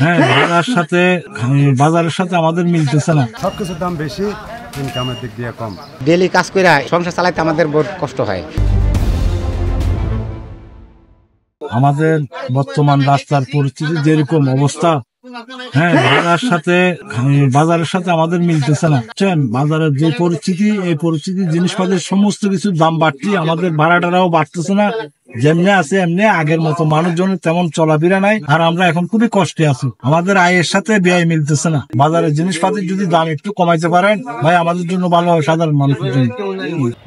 হ্যাঁ, বাজারের সাথে আমাদের মিলতেছে না। সবকিছুর দাম বেশি, ইনকামের দিক দিয়ে কম। ডেলি কাজ করে সংসার চালাইতে আমাদের বহুত কষ্ট হয়। আমাদের বর্তমান রাস্তার পরিস্থিতি যেরকম অবস্থা, হ্যাঁ, বাজারের সাথে আমাদের মিলতেছে না। বাজারের যে পরিস্থিতি, এই পরিস্থিতি জিনিসপাতির সমস্ত কিছুর দাম বাড়তি, আমাদের ভাড়াটারাও বাড়তেছে না। যেমনি আছে এমনি, আগের মতো মানুষজনের তেমন চলাফেরা নাই। আর আমরা এখন খুবই কষ্টে আছি, আমাদের আয়ের সাথে ব্যয় মিলতেছে না। বাজারের জিনিসপাতির যদি দাম একটু কমাইতে পারেন ভাই, আমাদের জন্য ভালো হয়, সাধারণ মানুষের জন্য।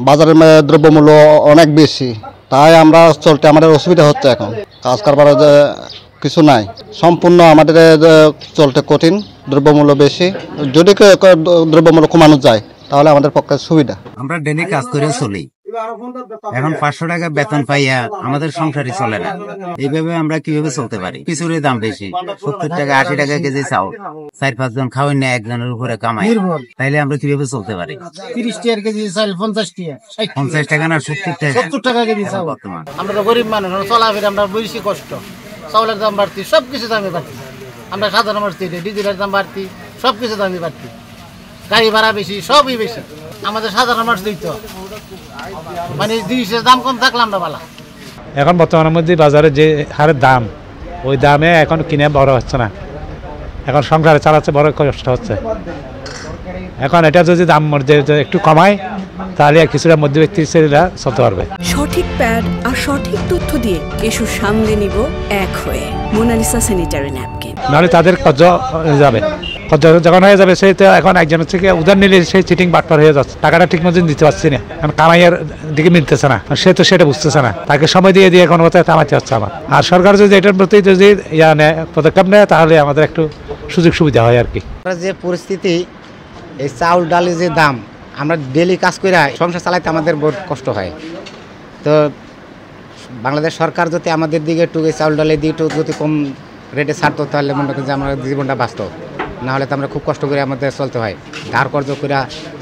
বাজারের দ্রব্যমূল্য অনেক বেশি, তাই আমরা চলতে আমাদের অসুবিধা হচ্ছে। এখন কাজ কারবার কিছু নাই, সম্পূর্ণ আমাদের চলতে কঠিন, দ্রব্যমূল্য বেশি। যদি দ্রব্যমূল্য কমানো যায় তাহলে আমাদের পক্ষে সুবিধা। আমরা ডেলি কাজ করে চলি, এখন 500 টাকা বেতন পাইয়া আমাদের সংসারই চলে না। এইভাবে আমরা কিভাবে চলতে পারি? খিচুড়ির দাম বেশি, 70 টাকা 80 টাকা কেজি চাউল, 4-5 জন খাওয়াই না, একজনের উপরে কামাই, তাইলে আমরা কিভাবে চলতে পারি? 30 টাকা কেজি চাল, 50 টাকা না 70 টাকা কেজি চাউল। বর্তমান আমরা তো গরিব মানুষ, চলাফেরা আমরা বেশি কষ্ট। চাউলের দাম বাড়তি, সবকিছু দামে বাড়তি। আমরা সাধারণ মানুষ, ডিজেলের দাম বাড়তি, সবকিছু দামে বাড়তি, গাড়ি ভাড়া বেশি, সবই বেশি। আমাদের সাধারণ মানুষ দিত মানে জিনিসের দাম কম থাকলে আমরা ভালো। এখন বর্তমানের মধ্যে বাজারে যে হারের দাম, ওই দামে এখন কিনে বড় হচ্ছে না, এখন সংসারে চালাচ্ছে বড় কষ্ট হচ্ছে। এখন এটা যদি দাম একটু কমায় তাহলে কিছুটা মধ্যবিত্ত শ্রেণীরা চলতে পারবে। সঠিক প্যাড আর সঠিক তথ্য দিয়ে এসব সামলে নিব এক হয়ে মোনালিসা স্যানিটারি ন্যাপকিন। নাহলে তাদের কর্জ যাবে, যখন হয়ে যাবে সেই তো এখন একজনের থেকে উদার নিলে সেই চিটিং বাটপার হয়ে যাচ্ছে, টাকাটা ঠিক মতো দিতে পারছি না, কারণ কামাইয়ের দিকে মিলতেছে না, সে তো সেটা বুঝতেছে না, তাকে সময় দিয়ে দিয়ে কোনো কথা থামাতে হচ্ছে আমার। আর সরকার যদি এটার প্রতি যদি পদক্ষেপ নেয় তাহলে আমাদের একটু সুযোগ সুবিধা হয় আর কি। যে পরিস্থিতি, এই চাউল ডালের যে দাম, আমরা ডেলি কাজ করে সংসার চালাইতে আমাদের বহুত কষ্ট হয়। তো বাংলাদেশ সরকার যদি আমাদের দিকে একটু চাউল ডালের দিকে একটু যদি কম রেটে ছাড়তো তাহলে মনে করি যে আমার জীবনটা বাঁচত। না হলে তো আমরা খুব কষ্ট করে আমাদের চলতে হয়, ধার কর্জ করে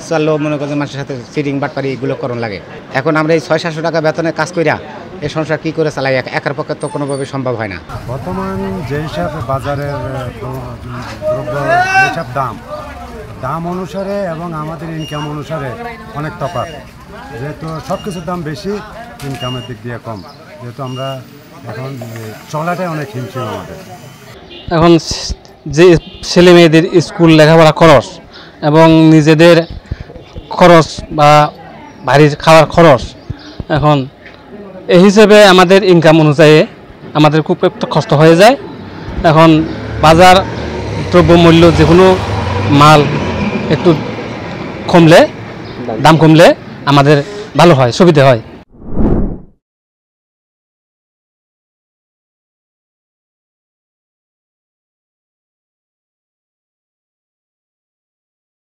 চললেও মনে করি মানুষের সাথে চিটিং বাটপারি এগুলো করণ লাগে। এখন আমরা এই 600-700 টাকা বেতনে কাজ করিয়া এই সংসার কী করে চালাই, একার পক্ষে তো কোনোভাবে সম্ভব হয় না। বর্তমান যে হিসাব বাজারের দ্রব্য যেসব দাম অনুসারে এবং আমাদের ইনকাম অনুসারে অনেক তফাৎ। যেহেতু সব কিছুর দাম বেশি, ইনকামের দিক দিয়ে কম, যেহেতু আমরা এখন চলাটাই অনেক হিমশিম আমাদের। এখন যে ছেলে মেয়েদের স্কুল লেখাপড়া খরচ এবং নিজেদের খরচ বা বাড়ির খাওয়ার খরচ, এখন এই হিসেবে আমাদের ইনকাম অনুযায়ী আমাদের খুব একটু কষ্ট হয়ে যায়। এখন বাজার দ্রব্যমূল্য যে কোনো মাল একটু কমলে, দাম কমলে আমাদের ভালো হয়, সুবিধা হয়।